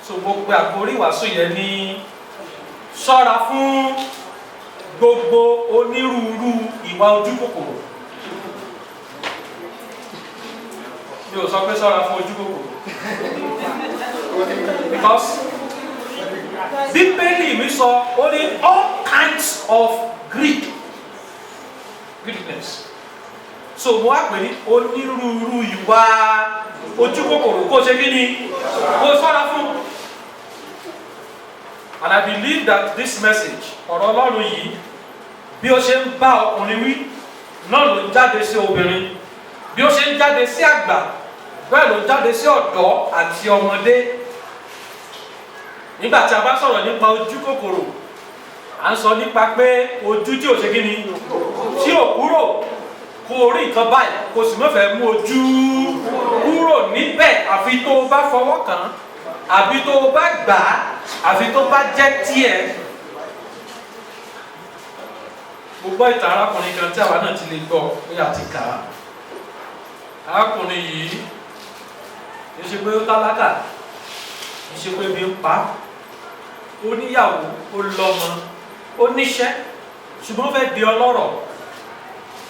so gbogbo àkórí ìwàásù yẹn ní ṣọ́ra fún gbogbo onírúurú ìwà ojú kòkòrò. Mi ò sọ pé ṣọ́ra fún ojú kòkòrò because Bíbélì mi sọ ó ní all kinds of greediness. So mo wá pè ní onírúurú ìwà ojú kòkòrò kó ṣe kí ni kó ṣọ́ra fún. And I believe that this message ọ̀rọ̀ Ọlọ́run yìí bí ó ṣe ń bá ọkùnrin wí náà ló ń jáde sí obìnrin, bí ó ṣe ń jáde sí àgbà bẹ́ẹ̀ ló ń jáde sí ọ̀dọ́ àti ọmọdé. Nígbà tí a bá sọ̀rọ̀ nípa ojú kòkòrò à ń sọ nípa pé ojú tí ò ṣe kí ni tí ò kúrò kó orí nǹkan báyìí kó sì má fẹ́ mú ojú kúrò níbẹ̀ àfi tó o bá fọwọ́ kàn án àbí tó o bá gbà á àfi tó bá jẹ́ tiẹ̀. Mo gbọ́ ìtàn arákùnrin kan tí àwa náà ti lè gbọ́ bóyá ti kà á. Arákùnrin yìí kì í ṣe pé ó tálákà, kì í ṣe pé ebi ń pa á, ó níyàwó, ó lọ́mọ, ó níṣẹ́, ṣùgbọ́n ó fẹ́ di ọlọ́rọ̀.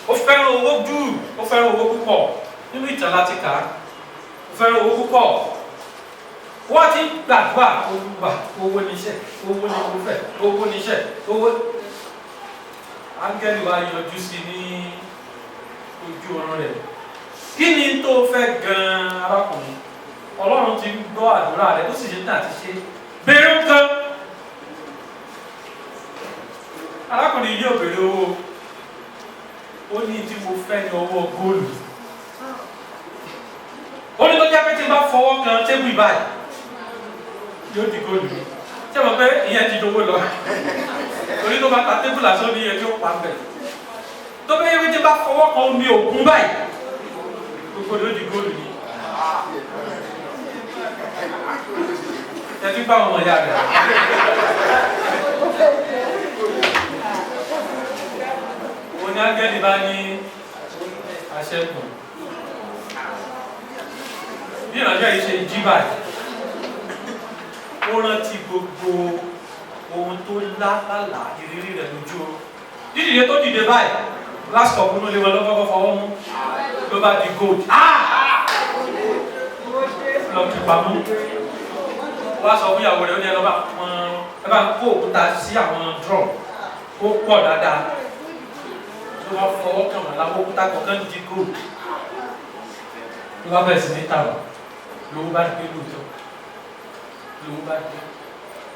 Ó fẹ́ràn owó jù, ó fẹ́ràn owó púpọ̀. Nínú ìtàn láti kà á, ó fẹ́ràn owó púpọ̀. Wọ́n ti gbàgbà owó níṣẹ́, owó ní owó fẹ́, owó níṣẹ́, owó. Áńgẹ́lì wa yọjú sí ní ojú ọ̀run rẹ̀. Kí ni tó fẹ́ gan-an arákùnrin? Ọlọ́run ti gbọ́ àdúrà rẹ̀, ó sì ṣe tán àti ṣe. Béèrè nǹkan. Arákùnrin yìí yóò béèrè owó. Ó ní tí mo fẹ́ ní owó góòlù. Ó ní tó jẹ́ pé tí n bá fọwọ́ kan tébù ìbáyìí yóò di góòlù. Ṣé mo pé ìyẹn ti dowó lọ? Torí tó bá ta tébù lásán ní iye tí ó pa ń bẹ̀. Tó bẹ́ẹ̀ yẹ tí n bá fọwọ́ kan omi òkun báyìí gbogbo ló di góòlù ni. Ẹ ti bá ọmọ ìyá rẹ̀. Mo ní áńgẹ́lì bá ní àṣẹ́gun. Bí ìrànjẹ́ yìí ṣe jí báyìí, ó rántí gbogbo ohun tó lálàá ìrírí rẹ̀ lójú o. Dídìde tó dìde báyìí, last cup ló lé wọn lọ́kọ́kọ́ fọwọ́ mú, ló bá di gold. Lọ ti pamọ́. Wá sọ fún ìyàwó rẹ̀ ó ní ẹ bá kó òkúta sí àwọn drum ó pọ̀ dáadáa. Ló bá fọwọ́ kàn wọ́n láwọn òkúta kọ̀ọ̀kan di gold. Ló bá bẹ̀rẹ̀ sí ní tàwọn. Lówó bá gbé lóòótọ́. Lówó bá gbé.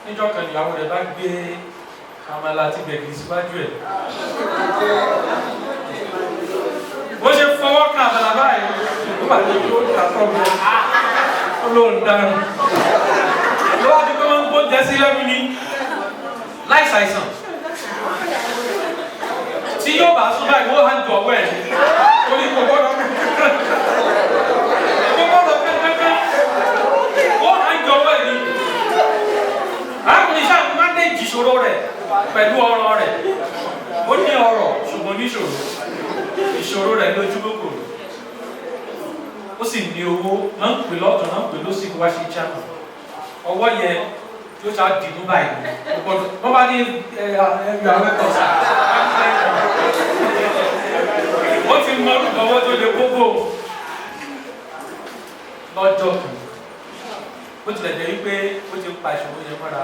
Níjọ́ kan ìyàwó rẹ̀ bá gbé àmàlà àti gbẹ̀gìrì síwájú ẹ̀. Bó ṣe fọwọ́ kan àmàlà báyìí, ó bá lè tó ìtàkọ́ mi. Ó lóun dáná. Ló wá di pé wọ́n ń gbóúnjẹ sí lẹ́nu ní láì ṣàìsàn. Tí yóò bá sún báyìí, wọ́n á ń jọ ọwọ́ ẹ̀. Ó ní kò gbọ́dọ̀ kẹ́kẹ́kẹ́. Wọ́n á ń jọ ọwọ́ ẹ̀ ní. Arákùnrin sáà mánéjì ìṣòro rẹ̀ pẹ̀lú ọrọ̀ rẹ̀. Ó ní ọrọ̀ ṣùgbọ́n níṣòro. Ìṣòro rẹ̀ lójú kòkòrò. Ó sì ní owó, náà ń pè lọ́tọ̀, náà ń pè lósì kó wá ṣe jáàmù. Ọwọ́ yẹn yóò ṣáà dìbò báyìí. Wọ́n bá ní ẹ̀rọ ẹ̀kọ́sà. Ó ti mọ orúkọ owó tó lè gbogbo lọ́jọ́ kan. Bó tilẹ̀ jẹ́ wípé ó ti pa ìṣòro yẹn mọ́ra.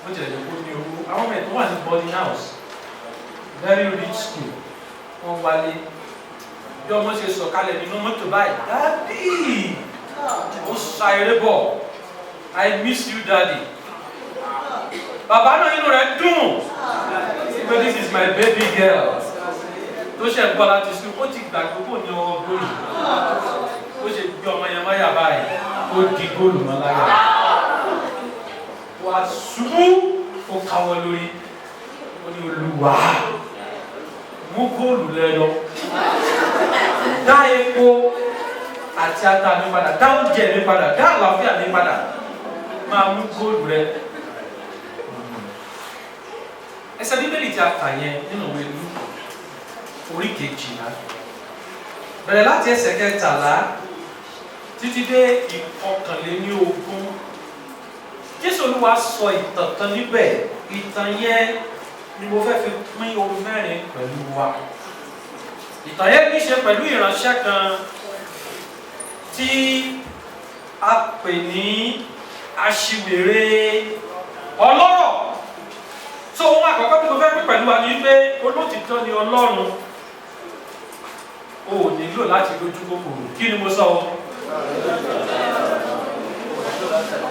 Bó tilẹ̀ jẹ́ kó ní owó. Àwọn ọmọ ẹ̀ tó wà ní boarding house, very rich school, wọ́n wálé. Bí ọmọ ṣe sọ̀kalẹ̀ nínú mọ́tò báyìí, Daddy! Ó sa eré bọ̀. I miss you, Daddy. Bàbá náà inú rẹ̀ dùn. But this is my baby girl. Tó ṣe ń bọ́ láti sùn, ó ti gbàgbé kó ní ọwọ́ góòlù. Ó ṣe gbé ọmọ yẹn máyà báyìí, ó di góòlù mọ́ láyà. Wà ṣubú, ó káwọ́ lórí. Ó ní Olúwa, mú góòlù lẹ lọ. Dá epo àti ata mi padà, dá oúnjẹ mi padà, dá àlàáfíà mi padà. Máa mú góòlù rẹ. Ẹsẹ̀ Bíbélì tí a kà yẹn nínú ìwé Lúùkù orí 12. Bẹ̀rẹ̀ láti ẹsẹ̀ 13 títí dé 21. Olúwa sọ ìtàn kan níbẹ̀, ìtàn yẹn ni mo fẹ́ fi pín ohun mẹ́rin pẹ̀lú wa. Ìtàn yẹn ní í ṣe pẹ̀lú ìránṣẹ́ kan tí a pè ní aṣiwèrè ọlọ́rọ̀. So ohun àkọ́kọ́ tí mo fẹ́ pín pẹ̀lú wa ni pé olótìtọ́ ni Ọlọ́run. O ò nílò láti lójú kòkòrò. Kí ni mo sọ o?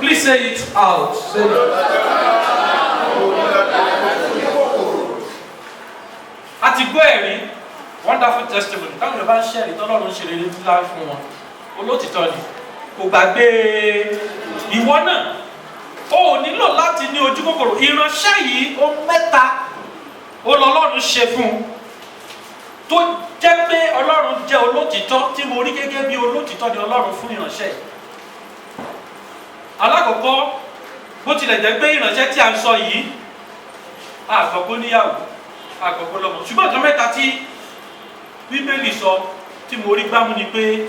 Please say it out. Say it. A ti gbọ́ ẹ̀rí wonderful testimony. Táwọn Yorùbá ń ṣẹ̀rí tọ́lọ́run ṣe rere ńlá fún wọn. Olótìtọ́ ni. Kò gbàgbé ìwọ náà. O ò nílò láti ní ojú kòkòrò. Ìránṣẹ́ yìí ohun mẹ́ta Ọlọ́run ṣe fún un. Tó jẹ́ pé Ọlọ́run jẹ́ olótìtọ́ tí mo rí gẹ́gẹ́ bí olótìtọ́ ni Ọlọ́run fún ìránṣẹ́ yìí. Alákọ̀ọ́kọ́, bó tilẹ̀ jẹ́ pé ìránṣẹ́ tí a ń sọ yìí àkọ́kọ́ níyàwó, àkọ́kọ́ lọ́mọ, ṣùgbọ́n nǹkan mẹ́ta tí Bíbélì sọ tí mo rí gbámú ni pé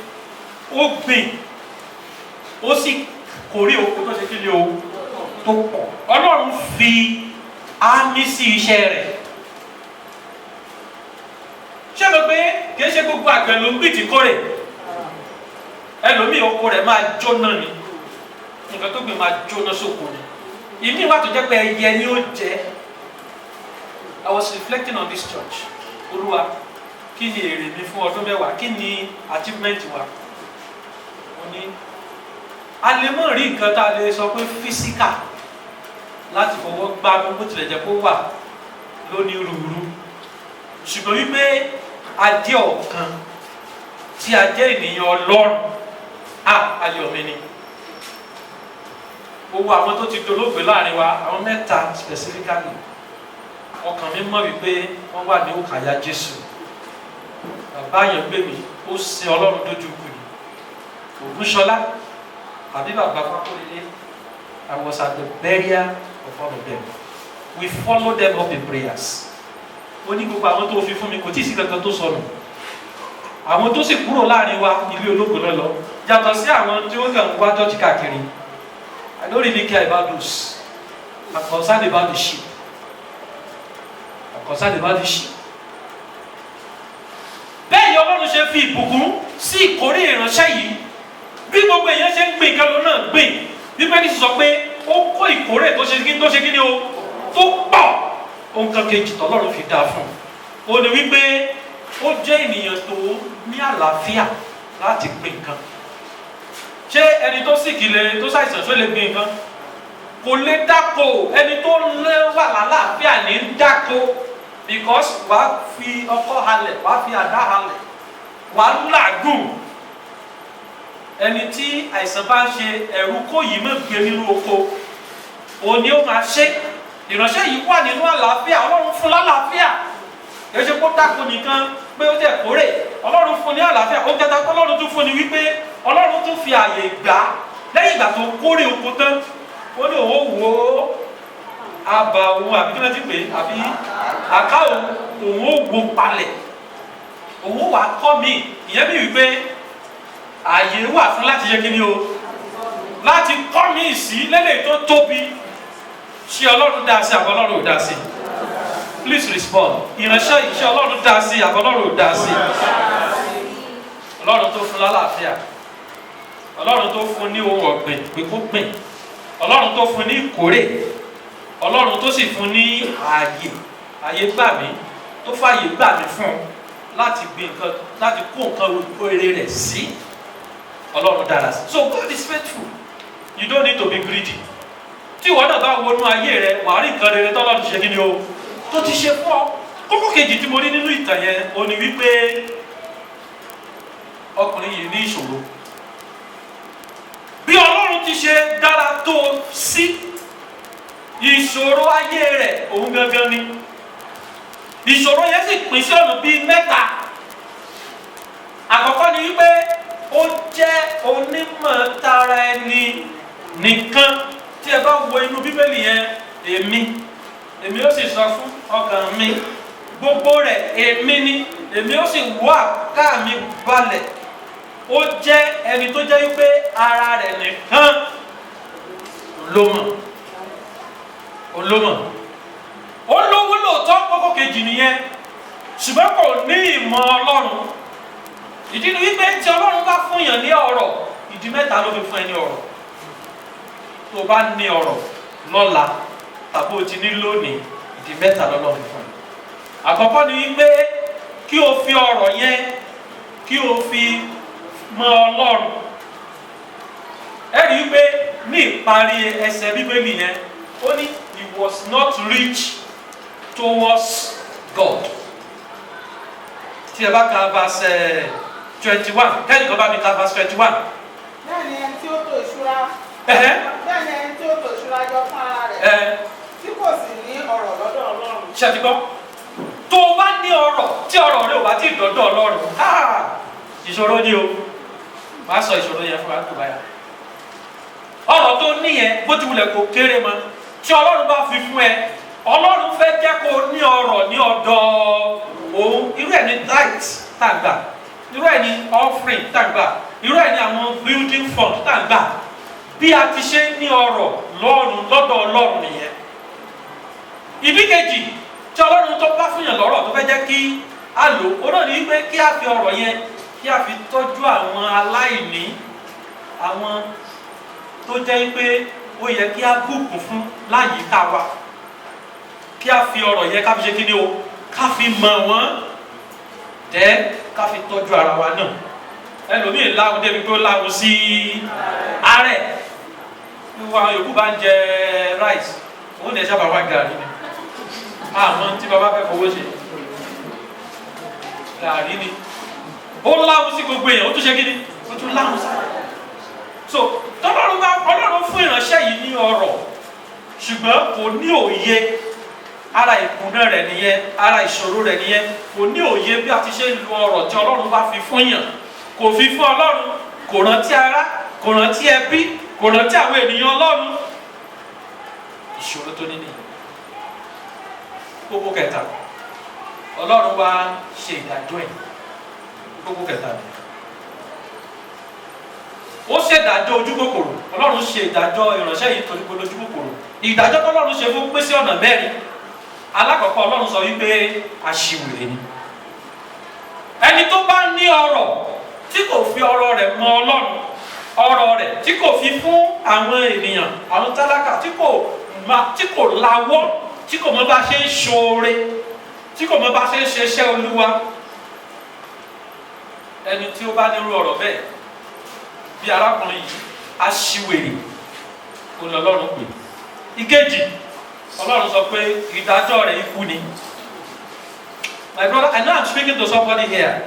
ó gbìn, ó sì kórè oko tó ṣe kí ni o tó pọ̀. Ọlọ́run fi àmì sí iṣẹ́ rẹ̀. Ṣé mo pé kìí ṣe gbogbo àgbẹ̀ ló ń gbìn tí kórè? Ẹlòmíì oko rẹ̀ máa jóná ni, nǹkan tó gbìn máa jóná sóko ni. Ìmí wà tó jẹ́ pé ẹyẹ ni ó jẹ. I was reflecting on this church. Olúwa, kí ni èrè mi fún ọdún mẹ́wàá? Kí ni achievement wa? Mo ní a lè mọ̀ rí nǹkan tá a lè sọ pé physical láti fọwọ́ gbá bó tilẹ̀ jẹ́ kó wà lónírúurú. Ṣùgbọ́n wípé a jẹ́ ọ̀kan tí a jẹ́ ènìyàn Ọlọ́run, ayọ̀ mi ni. Gbogbo àwọn tó ti dolóògbé láàrin wa, àwọn mẹ́ta specifically, ọkàn mi mọ̀ wípé wọ́n wà ní òkàyà Jésù. Bàbá yẹn gbé mi, ó sin Ọlọ́run dójú kù ni. Ògúnṣọlá àbí bàbá Fákóredé, I was at the burial of all of them. We followed them up in prayers. Ó ní gbogbo àwọn tó fi fún mi kò tí ì sí kankan tó sọnù. Àwọn tó sì kúrò láàrin wa ilé ológun náà lọ. Yàtọ̀ sí àwọn tí wọ́n kàn wá jọ́ọ̀jì káàkiri. I don't really care about those. I'm concerned about the sheep. I'm concerned about the sheep. Bẹ́ẹ̀ ni Ọlọ́run ṣe fi ìbùkún sí ìkórè ìránṣẹ́ yìí. Bí gbogbo èèyàn ṣe ń gbìn kan lọ náà gbìn. Bíbélì sọ pé ó kó ìkórè tó ṣe kí ni o tó pọ̀. Ohun kan kejì tọ́lọ́run fi dáa fún un. Ó ní wípé ó jẹ́ ènìyàn tó ní àlàáfíà láti gbìn nǹkan. Ṣé ẹni tó sì kìlẹ̀ tó ṣàìsàn tó lè gbìn nǹkan? Kò lè dáko. Ẹni tó wà lálàáfíà ní dáko. Because wàá fi ọkọ́ halẹ̀, wàá fi àdá halẹ̀, wàá làágùn. Ẹni tí àìsàn bá ń ṣe ẹ̀rù kó yìí mọ̀ gbé nínú oko, òun ni ó máa ṣe. Ìránṣẹ́ yìí wà nínú àlàáfíà. Ọlọ́run fún lálàáfíà. Kì í ṣe kó dáko nìkan pé ó jẹ́ kórè. Ọlọ́run fún ní àlàáfíà. Ó jẹ́ dáko. Ọlọ́run tún fún ni wípé Ọlọ́run tún fi àyè gbà lẹ́yìn ìgbà tó kórè oko tán. Ó ní òun wò ó àbà òun àbí kí wọ́n ti pè é àbí àká òun ó wo palẹ̀. Òun wà kọ́ mi. Ìyẹn bí wípé àyè wà fún láti ṣe kí ni o? Láti kọ́ mi sí lélẹ̀ tó tóbi. Ṣé Ọlọ́run dá sí àbọ̀ Ọlọ́run ò dá sí? Please respond. Ìránṣẹ́ yìí ṣé Ọlọ́run dá sí àbọ̀ Ọlọ́run ò dá sí? Ọlọ́run tó fún lálàáfíà. Ọlọ́run tó fún ní ohun ọ̀gbìn pé kó gbìn. Ọlọ́run tó fún ní ìkórè. Ọlọ́run tó sì fún ní ààyè gbà mí, tó fààyè gbà mí fún láti gbìn nǹkan, láti kó nǹkan rere rẹ̀ sí. Ọlọ́run dára sí. So God is faithful. You don't need to be greedy. Tí ìwọ náà bá wọnú ayé rẹ, wàá rí nǹkan rere tọ́lọ́run ti ṣe kí ni o tó ti ṣe fún ọ. Kókó kejì tí mo rí nínú ìtàn yẹn ó ní wípé ọkùnrin yìí ní ìṣòro. Bí Ọlọ́run ti ṣe dára tó sí, ìṣòro ayé rẹ̀ òun gangan ni. Ìṣòro yẹn sì pín sí ọ̀nà bíi mẹ́ta. Àkọ́kọ́ ni wípé ó jẹ́ onímọ̀ tara ẹni nìkan. Tí ẹ bá wo inú Bíbélì yẹn, èmi ó sì sọ fún ọkàn mi, gbogbo rẹ̀ èmi ni, èmi ó sì wọ àká mi balẹ̀. Ó jẹ́ ẹni tó jẹ́ wípé ara rẹ̀ nìkan ló mọ̀. olómọ̀. Ó lówó lóòótọ́ kókó kejì nìyẹn, ṣùgbọ́n kò ní ìmọ̀ Ọlọ́run. Ìdí ni wípé tí Ọlọ́run bá fún yàn ní ọrọ̀, ìdí mẹ́ta ló fi fún ẹ ní ọrọ̀. Tó bá ní ọrọ̀ lọ́la tàbí o ti ní lónìí, ìdí mẹ́ta lọ́lọ́run fún ẹ. Àkọ́kọ́ ni wípé kí o fi ọrọ̀ yẹn kí o fi mọ Ọlọ́run. Ẹ rí i pé ní ìparí ẹsẹ̀ Bíbélì yẹn, ó ní he was not rich towards God. Tí ẹ bá ka verse 21, kẹ́ni kan bá mi ka verse 21. Bẹ́ẹ̀ ni ẹni tí ó tò ìṣúra. Bẹ́ẹ̀ ni ẹni tí ó tò ìṣúra jọ fún ara rẹ̀. Tí kò sì ní ọrọ̀ lọ́dọ̀ Ọlọ́run. Ṣé ti gbọ́? Tó o bá ní ọrọ̀ tí ọrọ̀ rẹ ò bá tí ì dọ́dọ̀ Ọlọ́run, ìṣòro ni o. Màá sọ ìṣòro yẹn fún wa tó báyà. Ọrọ̀ tó ní yẹn bó ti wulẹ̀ kó kéré mọ́, tí Ọlọ́run bá fi fún ẹ, Ọlọ́run fẹ́ jẹ́ kó o ní ọrọ̀ ní ọ̀dọ̀ òun. Irú ẹ̀ ní tithe tá a gbà, irú ẹ̀ ní offering tá a gbà, irú ẹ̀ ní àwọn building fund tá a gbà. Bí a ti ṣe ní ọrọ̀ lọ́dọ̀ Ọlọ́run nìyẹn. Ìdí kejì tí Ọlọ́run tó bá fún yàn lọ́rọ̀ tó fẹ́ jẹ́ kí a lò ó náà ní pé kí a fi ọrọ̀ yẹn kí a fi tọ́jú àwọn aláìní, àwọn tó jẹ́ pé ó yẹ kí a bùkún fún láyìíká wa. Kí a fi ọrọ̀ yẹn ká fi ṣe kí ni o, ká fi mọ̀ wọ́n, ká fi tọ́jú ara wa náà. Ẹlòmíì láwọn débi pé ó láwọn sí àárẹ̀. Wíwá yòókù bá ń jẹ rice, òun ní ẹ̀ṣẹ́ bàbá gàrí ni. Àmọ́ tí bàbá fẹ́ fowó ṣe gàrí ni. Ó láwọn sí gbogbo èèyàn, ó tún ṣe kí ni? Ó tún láwọn sí. So Ọlọ́run fún ìránṣẹ́ yìí ní ọrọ̀, ṣùgbọ́n kò ní òye. Ara ìkùnà rẹ̀ nìyẹn, ara ìṣòro rẹ̀ nìyẹn. Kò ní òye bí a ti ṣe lo ọrọ̀ tí Ọlọ́run bá fi fún yàn. Kò fi fún Ọlọ́run, kò rántí ara, kò rántí ẹbí, kò rántí àwọn ènìyàn Ọlọ́run. Ìṣòro tó ní nìyẹn. Kókó kẹta, Ọlọ́run wá ṣe ìdájọ́ ẹ̀. Kókó kẹta ni ó ṣe ìdájọ́ ojú kòkòrò. Ọlọ́run ṣe ìdájọ́ ìránṣẹ́ yìí torí pé lójú kòkòrò. Ìdájọ́ tó Ọlọ́run ṣe fún pín sí ọ̀nà mẹ́rin. Alákọ̀ọ́kọ́, Ọlọ́run sọ wípé aṣiwèrè ni. Ẹni tó bá ní ọrọ̀ tí kò fi ọrọ̀ rẹ̀ mọ Ọlọ́run, ọrọ̀ rẹ̀ tí kò fi fún àwọn ènìyàn, àwọn tálákà, tí kò lawọ́, tí kò mọ bá ṣe ń ṣoore, tí kò mọ bá ṣe ń ṣe iṣẹ́ Olúwa. Ẹni tí ó bá nírú ọrọ̀ bẹ́ẹ̀, bí arákùnrin yìí, aṣiwèrè Ọlọ́run pè. Ìkejì, Ọlọ́run sọ pé ìdájọ́ rẹ̀ ikú ni. My brother, I know I'm speaking to somebody here.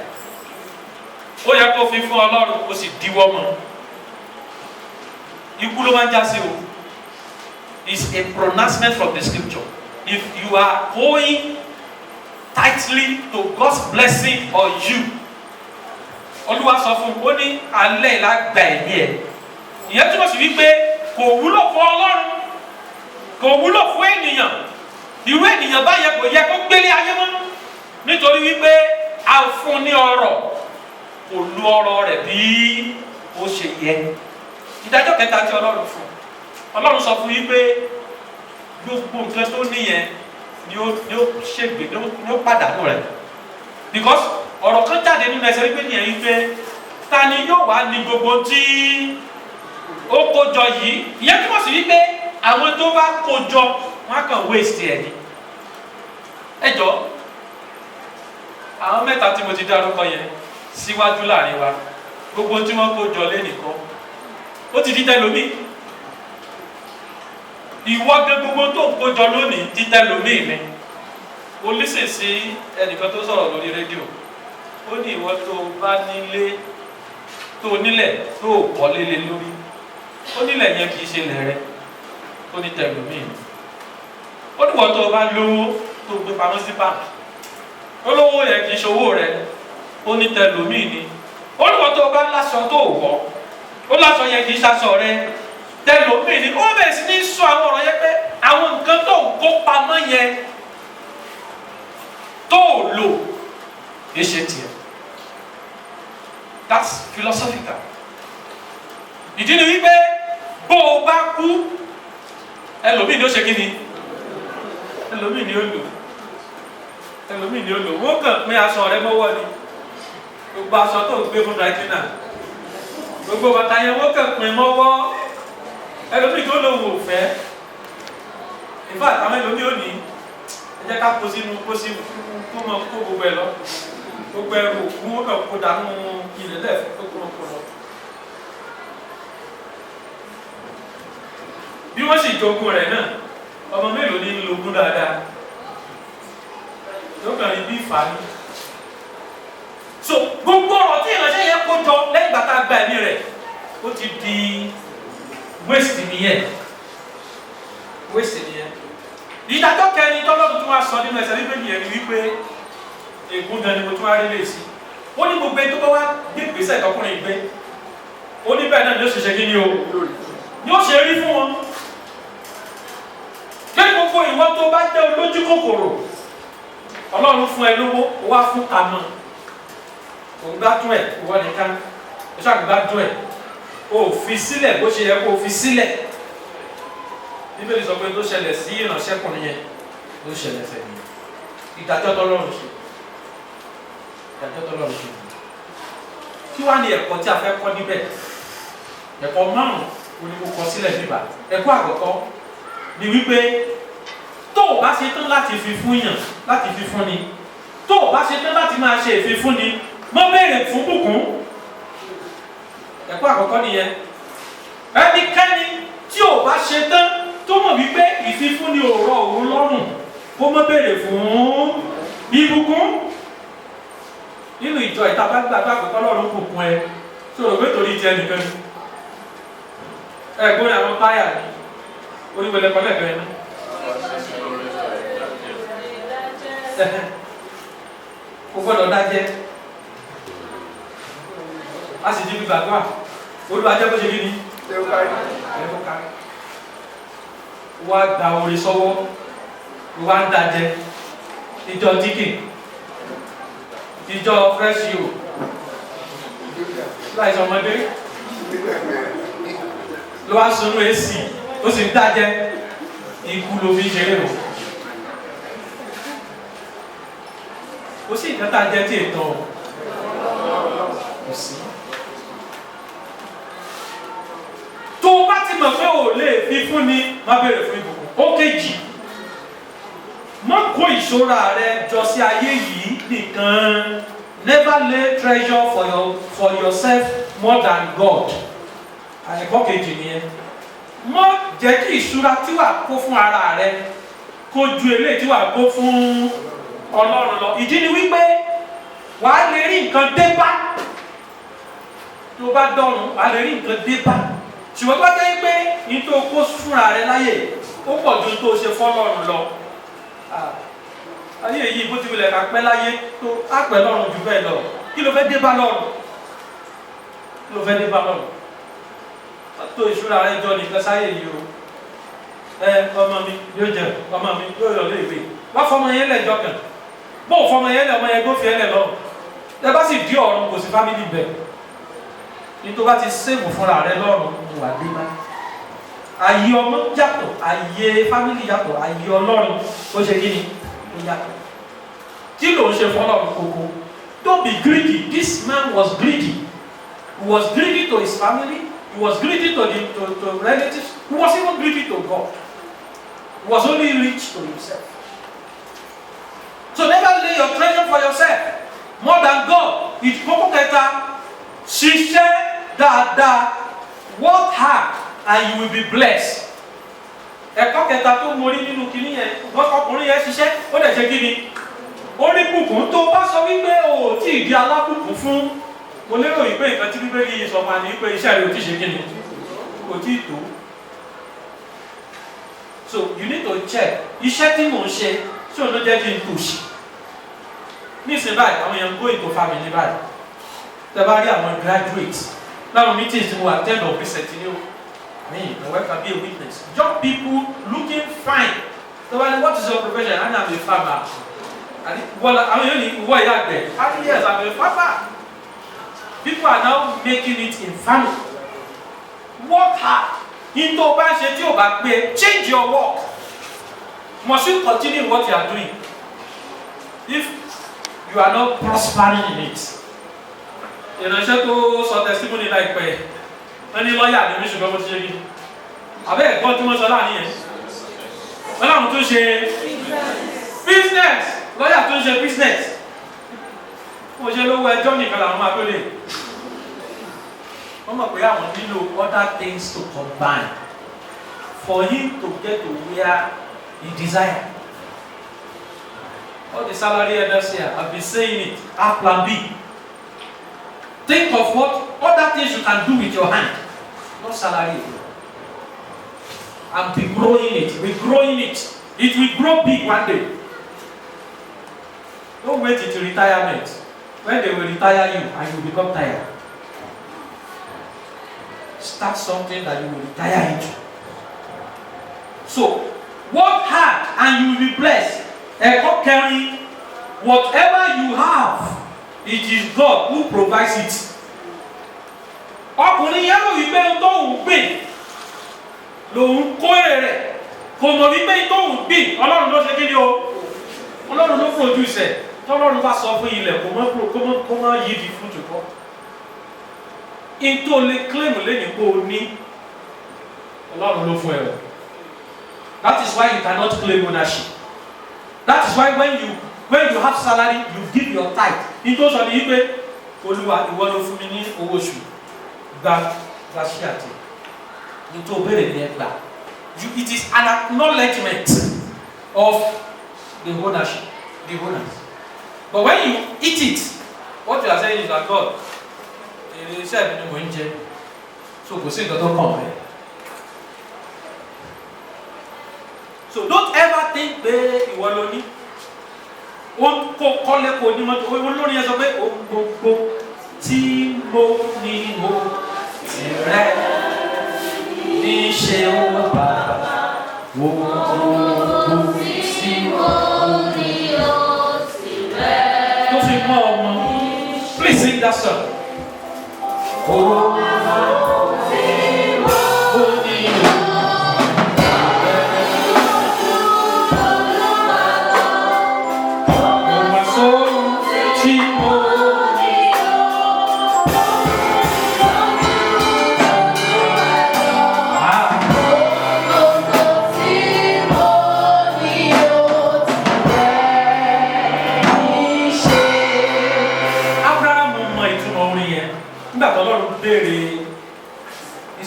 Ó yẹ kó fi fún Ọlọ́run, ó sì díwọ́ mọ́. Ikú ló máa ń já sí o. It's a pronouncement from the scripture. If you are going tightly to God's blessing on you, Olúwa sọ fún un, ó ní alẹ́ ìlà gba ẹ̀mí ẹ̀. Ìyẹn túmọ̀ sí wípé kò wúlò fún Ọlọ́run, kò wúlò fún ènìyàn. Irú ènìyàn báyẹn kò yẹ kó gbélé ayé mọ́, nítorí wípé a fún ní ọrọ̀, kò lu ọrọ̀ rẹ̀ bí ó ṣe yẹ. Ìdájọ́ kẹta tí Ọlọ́run fún, Ọlọ́run sọ fún wípé gbogbo nǹkan tó níyẹn ni ó ṣègbè, ni ó pàdánù rẹ̀. Because ọ̀rọ̀ kan jáde nínú ẹsẹ̀ wípé nìyẹn wípé ta ni yóò wá ní gbogbo tí ó kójọ yìí. Ìyẹn túmọ̀ sí wípé àwọn tó bá kójọ wọn á kàn waste ẹ̀ ni. Ẹ jọ àwọn mẹ́ta tí mo ti dárúkọ yẹn síwájú láàrin wa, gbogbo tí wọ́n kójọ lẹ́nìkan ó ti di tẹlomi. Ìwọ gẹ gbogbo tó ń kójọ lónìí ti tẹlomi ni. Mo lísìn sí ẹnìkan tó sọ̀rọ̀ lórí rédíò. Ó ní ìwọ tó bá nílé, tó nílẹ̀ tó kọ́lé lé lórí, ó nílẹ̀ yẹn kì í ṣe lẹ̀ rẹ, ó ní tẹlomi. Ó ní ìwọ tó bá lówó tó gbé pamọ́ sí báńkì, ó lówó yẹn kì í ṣe owó rẹ, ó ní tẹlomi ni. Ó ní ìwọ tó bá láṣọ tó wọ̀, ó láṣọ yẹn kì í ṣaṣọ rẹ, tẹlomi ni. Ó bẹ̀rẹ̀ sí ní sọ àwọn ọ̀rọ̀ yẹn pé àwọn nǹkan tó ń kó pamọ́ yẹn tó lò kì í ṣe tiẹ̀. That's philosophical. Ìdí ni wípé bó o bá kú, ẹlòmíì ni ó ṣe kí ni? ẹlòmíì ni ó lò ẹlòmíì ni ó lò wọ́n kàn pín aṣọ rẹ mọ́wọ́ ni gbogbo aṣọ tó ń gbé fún dàjínà gbogbo bàtà yẹn wọ́n kàn pín mọ́wọ́ ẹlòmíì tó lò wò fẹ́ ìfọ àtàwọn ẹlòmíì ò ní ẹ jẹ́ ká kó sínú kó mọ kó gbogbo ẹ lọ gbogbo ẹrù òkú wọ́n kàn kó dànù ilẹ̀ lẹ́ẹ̀fọ́ tó kúrò kó lọ. bí wọ́n sì jogún rẹ̀ náà ọmọ mélòó ní lógún dáadáa yóò kàn ní bí ìfàní. So gbogbo ọ̀rọ̀ tí ìránṣẹ́ yẹn kó jọ lẹ́yìn ìgbà tá a gba ẹ̀mí rẹ̀ ó ti di waste nìyẹn waste nìyẹn. ìdájọ́ kẹrin tọ́lọ́dún tó wá sọ nínú ẹsẹ̀ bíbélì yẹn ni wípé ègún gan ni mo tún wá rí lè sí. ó ní gbogbo ẹni tó bá wá gbé ìgbésẹ̀ ìtọ́kùnrin gbé ó ní bẹ́ẹ̀ náà ni ó ṣe ṣe kí ni o ni ó ṣe rí fún wọn. kí gbogbo ìwọ tó bá jẹ́ olójú kòkòrò Ọlọ́run fún ẹ lówó wá fún kàmọ́ òun gbádùn ẹ̀ ìwọ nìkan ó ṣàgbádùn ẹ̀ o ò fi sílẹ̀ bó ṣe yẹ kó o fi sílẹ̀. Bíbélì sọ pé tó ṣẹlẹ̀ sí ìránṣẹ́kùnrin yẹn ló ṣẹlẹ̀ sẹ́yìn ìdájọ́ tọ́lọ́run ṣe ìdájọ́ tọ́lọ́run ṣe. Kí wá ní ẹ̀kọ́ tí a fẹ́ kọ́ níbẹ̀? Ẹ̀kọ́ márùn-ún ni mo kọ sílẹ̀ níbà. Ẹ̀kọ́ àkọ́kọ́ ni wípé tó o bá ṣe tán láti fi fún yàn láti fi fún ni tó o bá ṣe tán láti máa ṣe ìfifún ni mọ́ béèrè fún bùkún. Ẹ̀kọ́ àkọ́kọ́ nìyẹn. Ẹnikẹ́ni tí o bá ṣe tán tó mọ̀ wípé ìfifún ni ò rọ òun lọ́rùn kó mọ́ béèrè fún ìbùkún. Nínú ìjọ ìta bá gbàgbà pé Ọlọ́run bùkún ẹ sọ̀rọ̀ pé torí jẹ́ nìkan ni. Ẹ̀gbọ́n àwọn báyà ni oníwèlé kọ́lẹ̀ bẹ̀rẹ̀ náà. Kò gbọ́dọ̀ dájẹ́ a sì di gbàgbà olùwàjẹ́ bó ṣe kí ni wá gba orí sọ́wọ́ wá ń dájẹ́ ìjọ díkì ìjọ fresh you láì sọmọdé ló wá sunú èsì ó sì ń dájẹ́ ikú ló fi ṣeré o. Kò sí ìkẹta jẹ́ tí ètò kò sí. Tó o bá ti mọ̀ pé o lè fi fún ni má béèrè fún ìbùkún. Ó kejì má kó ìṣọ́ra rẹ jọ sí ayé yìí nìkan. Never lay treasure for yourself more than God. Àyẹ̀kọ́ kejì nìyẹn. Má jẹ́ kí ìṣúra tí wàá kó fún ara rẹ kó ju eléyìí tí wàá kó fún Ọlọ́run lọ. Ìdí ni wípé wàá lè rí nǹkan dé bá tó bá dọ̀run wàá lè rí nǹkan dé bá ṣùgbọ́n tó bá jẹ́ pé ní tó kó fúnra rẹ láyè ó pọ̀ ju tó ṣe fọ́lọ́run lọ. Ayé yìí bó ti wulẹ̀ ká pẹ́ láyé tó á pẹ́ lọ́run jù bẹ́ẹ̀ lọ. Kí ló fẹ́ dé bá lọ́run? Kí ló fẹ́ dé bá lọ́run? Tó ìṣúra rẹ jọ nìkan sáyé yìí o. Ọmọ mi yóò jẹ ọmọ mi yóò lọ léèwé wá fọmọ yẹn lẹ́jọ́ kan bó fọmọ yẹn lẹ ọmọ yẹn gbó fi ẹ lẹ lọ ẹ bá sì di ọ̀run kò sí fámìlì bẹ nítorí bá ti sèwò fúnra rẹ lọ́rùn wà dé bá ayé ọmọ yàtọ̀ ayé fámìlì yàtọ̀ ayé Ọlọ́run ó ṣe kí ni ó yàtọ̀ kí ló ń ṣe fọ́lọ́run kókó. Don't be greedy. This man was greedy. He was greedy to his family. He was greedy to relatives. He was even greedy to God. He was only rich to himself. So never lay your treasure for yourself more than God. Ìkókó kẹta ṣiṣẹ́ dáadáa, work hard and you will be blessed. Ẹ̀kọ́ kẹta tó mórí nínú kìíní yẹn ọkùnrin yẹn ṣiṣẹ́ ó dẹ̀ ṣe kí ni? Ó ní bùkún tó bá sọ wípé o ò tí ì di alábùkún fún. Mo lérò wípé nǹkan tí Bíbélì yìí sọ máa ní pé iṣẹ́ rẹ̀ ò tí ì ṣe kí ni? Kò tí ì tó. So you need to check iṣẹ́ tí mò ń ṣe tí òun ló jẹ́ kí n tò sí. Nísìnyí báyìí àwọn èèyàn go into family báyìí. Tẹ bá rí àwọn graduates láwọn meetings tí mo attend of recent ni o. The work can be a witness. Young people looking fine. So what is your profession? I'm a farmer. Well, I'm only what are there? Yes, I'm a farmer. People are now making it in family. Work hard. Into change your work. Must you continue what you are doing if you are not prospering in it? Ìránṣẹ́ tó sọ testimony láìpẹ́ wọ́n ní lọ́ọ̀yà ní ṣùgbọ́n mo ti ṣe kí abẹ́ ẹ̀gbọ́n tí wọ́n sọ láàrin yẹn wọ́n láwọn tó ṣe business lọ́ọ̀yà tó ṣe business mo ṣe lówó ẹjọ́ nìkan làwọn máa tó lè wọ́n mọ̀ pé àwọn nílò other things to combine for him to get to where he desire. All the salary elders here have been saying it. Have plan B. Think of what other things you can do with your hand, not salary. And be growing it. Be growing it. It will grow big one day. Don't wait until retirement. When they will retire you and you become tired. Start something that you will retire into. So, work hard and you will be blessed. Carry whatever you have, it is God who provides it. Ọkùnrin yẹn ló wípé ń tó ń gbìn lòun kó èrè rẹ̀ kò mọ̀ wípé ń tó ń gbìn Ọlọ́run ló ṣe kí ni o Ọlọ́run ló produce ẹ̀ tọ́lọ́run bá sọ fún ilẹ̀ kó má yí di fún jùkọ́. In tó lè claim lẹ́yìn kó o ní Ọlọ́run ló fún ẹ o. That is why you cannot claim ownership. That is why when you have salary, you give your tithe. Nítorí sọ ni pé Olúwa ìwọ ló fún mi ní owó oṣù gba ṣí àti nítorí òbèrè ní ẹgbà. It is an acknowledgement of the ownership, the owners. But when you eat it, what you are saying is that God, iṣẹ́ mi ni mo ń jẹ, so kò sí nǹkan tó kàn mí. So don't ever think pé ìwọ ló ní. Ó kó kọ́lé kó ní mọ́tò. Olórin yẹn sọ pé ohun gbogbo tí mo ní mo tìrẹ ní ṣe ó bàbá. Ohun gbogbo tí mo ní ó tìrẹ. Tó fi mọ́ ọmọ. Please sing that song. Ohun gbogbo tí mo ní ó.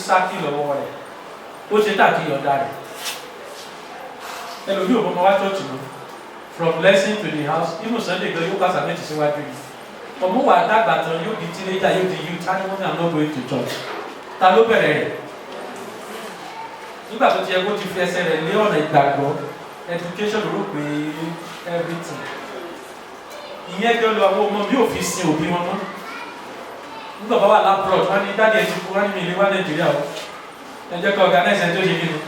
Sákì lọ́wọ́ rẹ̀ ó ṣe tàbí ọ̀dá rẹ̀ ẹlòmí òmọ́mọ́ wá church lọ from blessing to the house even Sunday gan yóò kásà méjì síwájú yìí ọmọ wà dàgbà tán yóò di teenager yóò di youth animal and not going to church ta ló bẹ̀rẹ̀ rẹ̀ nígbà tó ti yẹ kó ti fi ẹsẹ̀ rẹ̀ lé ọ̀nà ìgbàgbọ́ education ló rò pé everything ìyẹn gan lọ àwọn ọmọ bí òfin sin òbí wọn mọ́. Nígbà bá wà lápúrọ̀ wọ́n ní dáadé ẹ̀jú kú wọ́n ní ilé wá Nàìjíríà ó ẹjẹ́ kọ́ organize tó ṣe nínú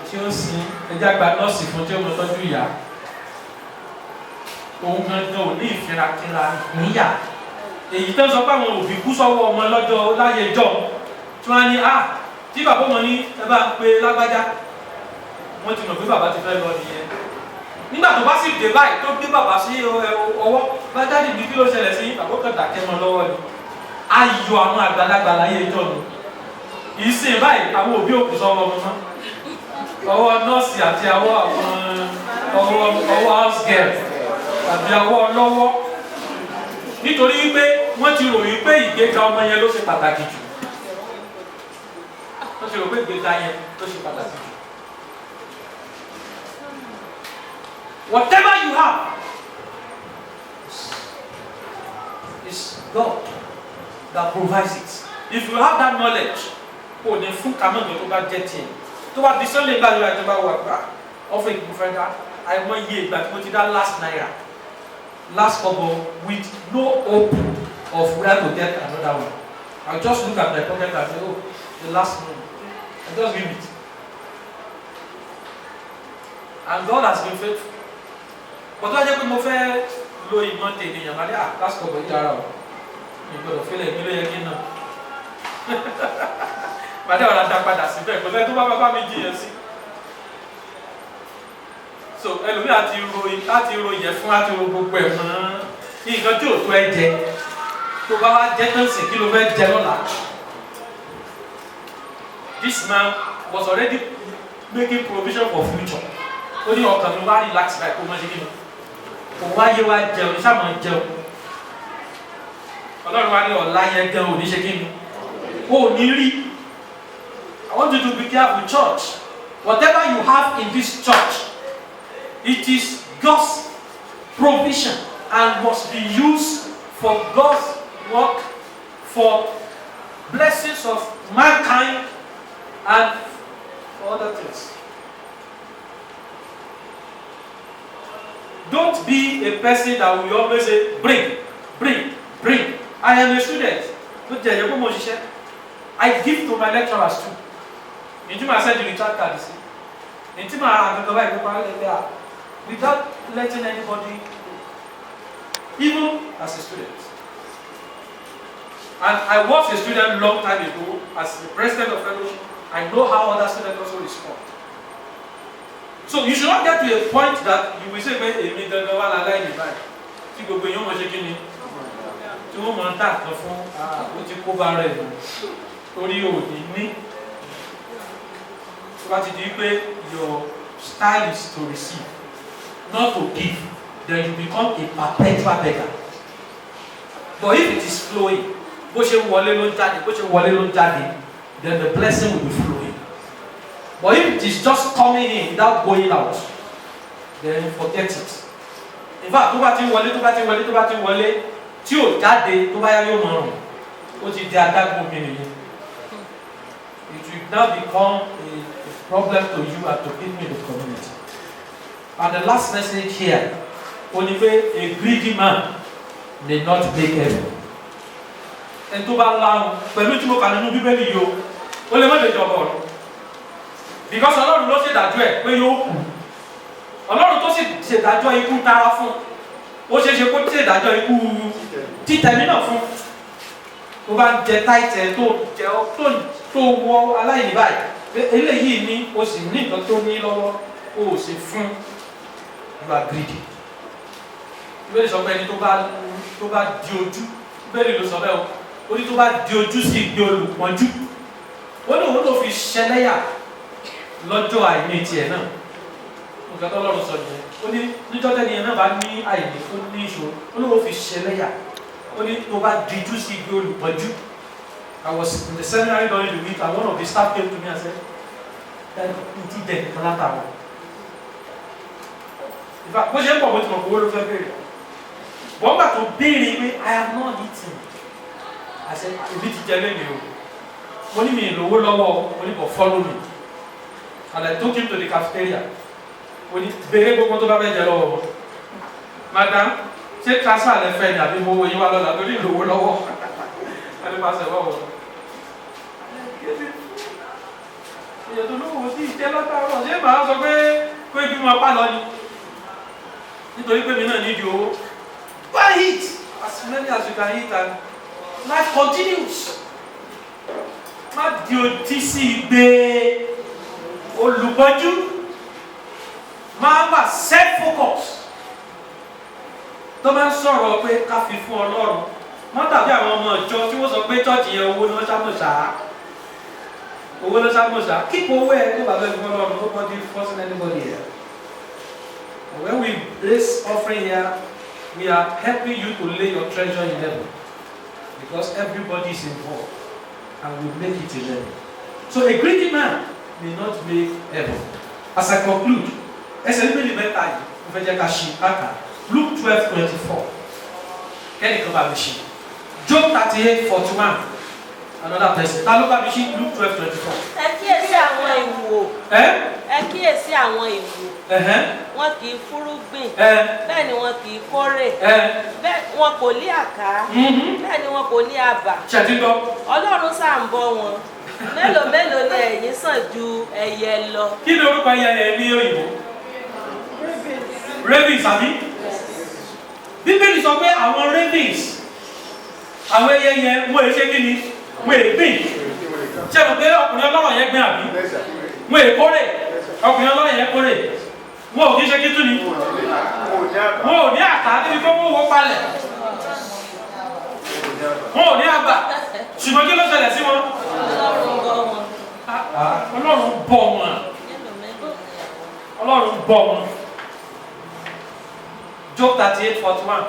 tí ó sin ẹjẹ́ àgbà nọ́ọ̀sì fún tí ó mọ́ tọ́jú ìyá òun gangan ò ní ìfirakíra níyà èyí tó ń sọ pé àwọn òbí kú sọ́wọ́ ọmọ lọ́jọ́ láyé jọ tí wọ́n á ní tí bàbá wọn ní ẹ bá ń pe lágbájá wọ́n ti mọ̀ pé bàbá ti fẹ́ lọ nìyẹn nígbà tó bá sì dé báyìí tó gbé bàbá sí ọwọ́ bá jáde ní kí ló ṣẹlẹ̀ sí bàbá kan dàkẹ́ mọ́ lọ́wọ́ ni ayọ̀ àwọn àgbàlagbà láyé ìjọ ni ìsìn báyìí àwọn òbí òkú sọ́wọ́ ọmọ ọwọ́ nọ́ọ̀sì àti ọwọ́ house girl tàbí ọwọ́ lọ́wọ́ nítorí wípé wọ́n ti rò wípé ìgbéga ọmọ yẹn ló ṣe pàtàkì jù wọ́n ti rò pé ìgbéga yẹn ló ṣe pàtàkì jù. Whatever you have is God that provides it. If you have that knowledge, oh, then fún kàmọ́ ìgbà tó bá jẹ́ tiẹ̀. Tó bá di sọ́lé ìgbà tó bá jẹ́ bá wà gbà, ọ̀fẹ́ ìgbà fẹ́ dá, àìmọ̀ iye ìgbà tí mo ti dá last naira, last kobo with no hope of where to get another one. I just look at my pocket and say, oh, the last one. I just give it. And God has been faithful. But wọ́n jẹ́ pé mo fẹ́ lo ìmọ̀ tèmi yàn máa dé last kobo yìí ara o. Ìgbọ̀dọ̀ fílẹ̀ mi ló yẹ kí n náà. Màdé ọ̀rọ̀ àdá padà síbẹ̀ kò sẹ́ni tó bá bàbá mi jiyàn sí. so ẹlòmíì láti ro ìyẹ̀fun láti ro gbogbo ẹ̀ mọ́ nǹkan tí ò tó ẹ jẹ tó bá wá jẹ tán sí kí ló fẹ́ jẹ lọ́la. This man was already making provision for future. Ó ní ọkàn mi wá relax báyìí kó má ṣe kí ni òun wáyé wá jẹun ní sáà máa jẹun. Ọlọ́run wá ní ọ̀la yẹn gan òní ṣe kí ni ó ní rí. I want you to be careful, church. Whatever you have in this church, it is God's provision and must be used for God's work, for blessings of mankind and for other things. Don't be a person that will always say, bring, bring, bring. I am a student. I give to my lecturers too. I said the recharge card, without letting anybody, even as a student. And I was a student long time ago as the president of fellowship. I know how other students also respond. So you should not get to a point that you will say, your style is to receive, not to give. Then you become a perpetual beggar. But if it is flowing, then the blessing will be flowing. But if it is just coming in without going out, then forget it. In fact, it will now become a problem to you and to people in the community. And the last message here, only a greedy man may not make heaven. And to allow, because Ọlọ́run ló ṣe dájọ́ ẹ̀ pé yóò kú. Ọlọ́run tó sì ṣe dájọ́ ikú tara fún, ó ṣe ṣe kó ṣe dájọ́ ikú títẹ̀mí náà fún. Tó bá jẹ táìtẹ̀ tó wọ aláìní báyìí, eléyìí ní o sì ní nǹkan tó ní lọ́wọ́, o sì fún, you are greedy. Ìbéèrè sọ pé ẹni tó bá di ojú, ìbéèrè ló sọ bẹ́ẹ̀ o, ó ní tó bá di ojú sí ìgbé olùpọ́njú, ó ní òun ló fi ṣẹlẹ́yà lọ́jọ́ àìní tiẹ̀ náà. Nǹkan tó lọ́rùn sọ nìyẹn. Ó ní níjọ́ tẹ́ni ẹ̀ náà bá ní àìní tó ní ìṣòro, ó ní ó fi ṣẹlẹ́yà. Ó ní tó bá di ojú sí ìgbé olùpọ́njú. I was in the seminary during the week and one of the staff came to me and said, "Ntí dẹ̀ nìkan látàwọn." In fact, bó ṣe ń bọ̀ wọ́n ti mọ̀ kó wọ́n ló fẹ́ béèrè. Wọ́n gbà tó béèrè pé I have not eaten. I said, "Èmi ti jẹ lẹ́yìn o." Mo ní mi ìlówó lọ́wọ́, mo ní but follow me. And I took him to the cafeteria. Mo ní béèrè gbogbo tó bá fẹ́ jẹ lọ́wọ́ wọn. Madam, ṣé transfer lẹ fẹ́ ni àbí mo wo yín wá lọ́la torí ìlówó lọ́wọ́? Wọ́n ní pàṣẹ wọ́wọ́. Ìyẹ̀dùn lówó sí ìjẹ́ lọ́tàrọ̀, ṣé màá sọ pé bí mo pa lọ ni? Nítorí pé mi náà nídìí owó. Go and eat as many as you can eat and life continues. Má di otí sí igbe olùbọ́jú. Má wà self-focus. Tó bá ń sọ̀rọ̀ pé ká fi fún Ọlọ́run. Má tàbí àwọn ọmọ ìjọ tí wọ́n sọ pé chọ́ọ̀chì yẹn owó ni wọ́n ṣàmùsà. Owó ló ṣàmùsà. Keep owó ẹ̀ tó bá fẹ́ fún Ọlọ́run. Nobody forcing anybody here. When we raise offering here, we are helping you to lay your treasure in heaven. Because everybody is involved. And we make it in heaven. So a greedy man may not make heaven. As I conclude, Luke 12:24. Job 38:41. Another person. Luke 12:24. Ẹ kíyèsí àwọn ìwò. Ẹ kíyèsí àwọn ìwò. Wọn kì í fúrúgbìn. Bẹ́ẹ̀ ni wọn kì í kórè. Bẹ́ẹ̀ wọn kò ní àká. Bẹ́ẹ̀ ni wọn kò ní àbà. Ọlọ́run ṣáà ń bọ́ wọn. Mélòó mélòó ni ẹ̀yin sàn ju ẹyẹ lọ. Kí ni orúkọ ẹyẹ ní òyìnbó? Ravens àbí? Bíbélì sọ pé àwọn ravens, àwọn ẹyẹ yẹn wọ́n ṣe kí ni? Wọ́n gbìn. Ṣé mo pé ọkùnrin ọlọ́rọ̀ yẹn gbìn àbí? Wọ́n kórè. Ọkùnrin ọlọ́rọ̀ yẹn kórè. wọn ò ní ṣe kí tún ni wọn ò ní àtà níbi kó wọ́n wọ́ palẹ̀ wọn ò ní àgbà ṣùgbọ́n kí ló ṣẹlẹ̀ sí wọn ọlọ́run bọ̀ wọn ọlọ́run bọ̀ wọn Job 38:41.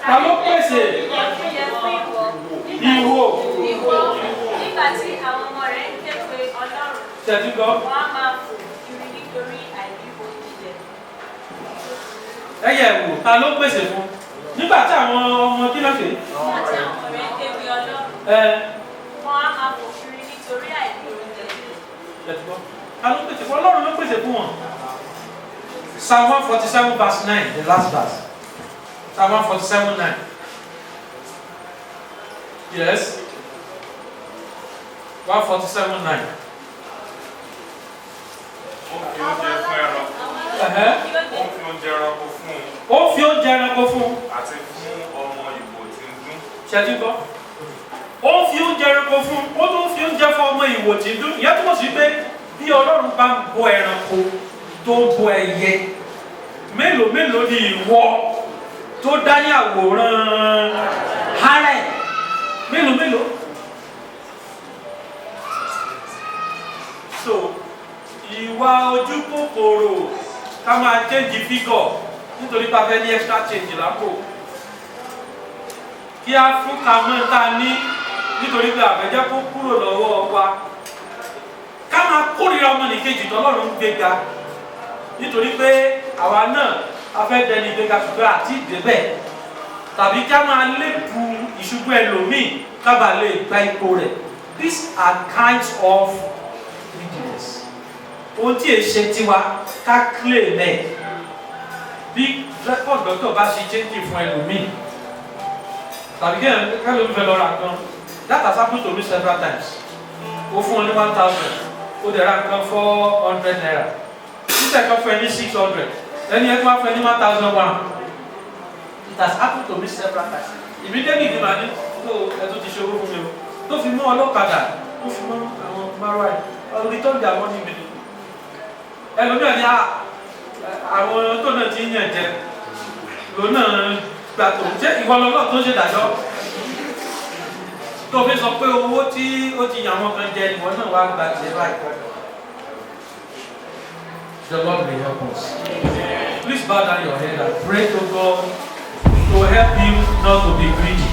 Ta ló pèsè ìwò nígbà tí àwọn ọmọ rẹ̀ ń ké pe Ọlọ́run tẹ̀tí gbọ́ wọ́n á máa fò kiri nítorí àìrí oúnjẹ. ẹyẹ ìwò ta ló pèsè fún nígbà tí àwọn ọmọ kí ló ṣe nígbà tí àwọn ọmọ rẹ̀ ń ké pe Ọlọ́run wọ́n á máa fò kiri nítorí àìrí oúnjẹ. tẹ̀tí gbọ́ ta ló pèsè fún Ọlọ́run ló pèsè fún wọn. Psalm 147:9, the last verse. Psalm 147:9. Yes. 147:9. Ó fi oúnjẹ ẹranko fún. Àti fún ọmọ ìwò tí ń dún. Ṣẹ́jú gbọ́. Ó fi oúnjẹ ẹranko fún. Ó tún fi oúnjẹ fún ọmọ ìwò tí ń dún. Ìyẹn túmọ̀ sí pé bí Ọlọ́run bá ń bọ ẹranko tó ń bọ ẹyẹ mélòó mélòó ni ìwọ tó dá ní àwòrán harẹ̀ mélòó mélòó. So ìwà ojú kòkòrò ká máa change figure nítorí pé a fẹ́ ní extra change lápò kí a fún kamọ́ ta ní nítorí pé àfẹ́jẹ́ kó kúrò lọ́wọ́ wa ká máa kórìíra ọmọnìkejì tọ́lọ́run ń gbéga nítorí pé àwa náà a fẹ́ dẹni gbéga ṣùgbọ́n àti ìdébẹ̀ tàbí ká máa lébu ìṣubú ẹlòmíì kábàá lè gba ipò rẹ̀. These are kinds of wickedness. Ohun tí èṣe tiwa ká claim ẹ̀ bí record doctor bá ṣe change fún ẹlòmíì tàbí kí ẹlòmíì fẹ́ lọ ra nǹkan that has happened to me several times. Ó fún ọ ní 1,000 ó dẹ̀ ra nǹkan 400 naira títẹ̀ kan fún ẹ ní 600 ẹni ẹ tó wá fún ẹ ní 1,001. It has happened to me several times. Immediately ìdí màá ní tó ẹtú ti ṣe owó fún mi o tó fi mú ọlọ́kadà tó fi mú àwọn márùn ẹ̀ ọ̀rọ̀ return their money immediately. Ẹlòmíràn ní àwọn tó náà ti ń yàn jẹ lòun náà gbà tó jẹ́ ìwọ lọ́lọ́ tó ń ṣèdájọ́ tó fi sọ pé owó tí ó ti yàn wọn kan jẹ ìwọ náà wá gbà tiẹ̀ báyìí. The Lord will help us. Please bow down your head and pray to God to help you not to be greedy.